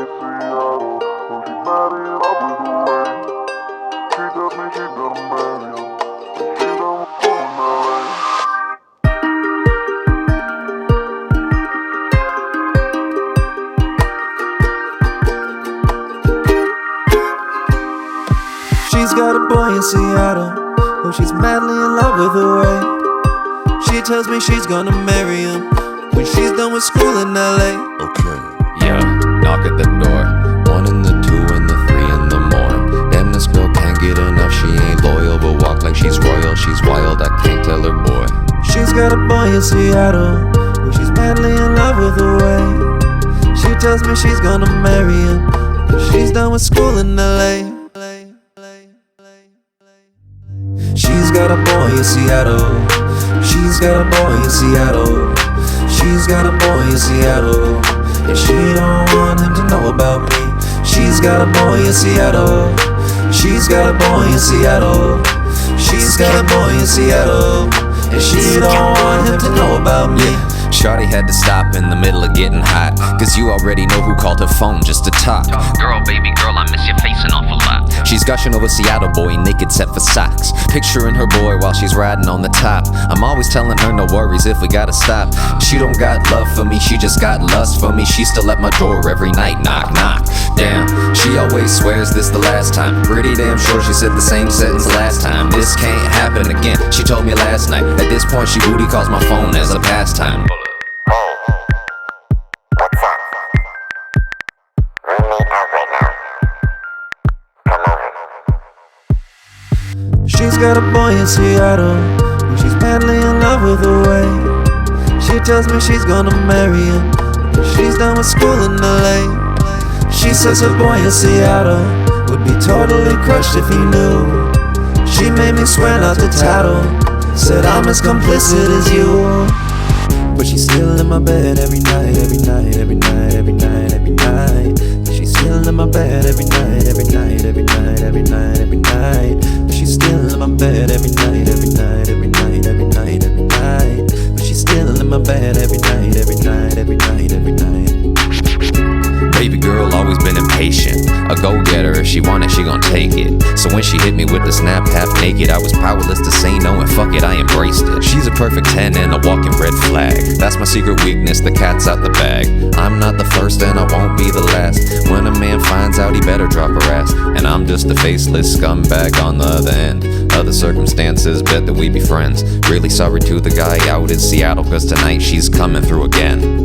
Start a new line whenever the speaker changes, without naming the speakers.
She's got a boy in Seattle who she's madly in love with the way she tells me she's gonna marry him when she's done with school in LA.
Okay, yeah, knock at the door. 1 and the 2 and the 3 in the morning. Damn, this girl can't get enough. She ain't loyal, but walk like she's royal. She's wild, I can't tell her, boy.
She's got a boy in Seattle who she's madly in love with the way she tells me she's gonna marry him when she's done with school in LA. She's got a boy in Seattle. She's got a boy in Seattle. She's got a boy in Seattle, and she don't want him to know about me. She's got a boy in Seattle. She's got a boy in Seattle. She's got a boy in Seattle, and she don't want him to know about me.
Shawty had to stop in the middle of getting hot, cause you already know who called her phone just to talk.
Girl, baby girl, I miss your face an awful lot.
She's gushing over Seattle boy, naked set for socks. Picturing her boy while she's riding on the top. I'm always telling her no worries if we gotta stop. She don't got love for me, she just got lust for me. She still at my door every night, knock knock. Damn, she always swears this the last time. Pretty damn sure she said the same sentence last time. This can't happen again, she told me last night. At this point she booty calls my phone as a pastime.
She's got a boy in Seattle who she's madly in love with the way she tells me she's gonna marry him when she's done with school in LA. She says her boy in Seattle would be totally crushed if he knew. She made me swear not to tattle, said I'm as complicit as you. But she's still in my bed every night, every night, every night, every night, every night. She's still in my bed every night, every night, every night, every night, every night. She's still in my bed every night, every night, every night, every night, every night. But she's still in my bed every night, every night, every night, every night.
Baby girl always been impatient, a go-getter. If she want it, she gon' take it. So when she hit me with the snap half naked, I was powerless to say no, and fuck it, I embraced it. She's a perfect 10 and a walking red flag. That's my secret weakness, the cat's out the bag. I'm not the first and I won't be the last. When a man finds out, he better drop her ass. And I'm just a faceless scumbag on the other end. Other circumstances, bet that we be friends. Really sorry to the guy out in Seattle, cause tonight she's coming through again.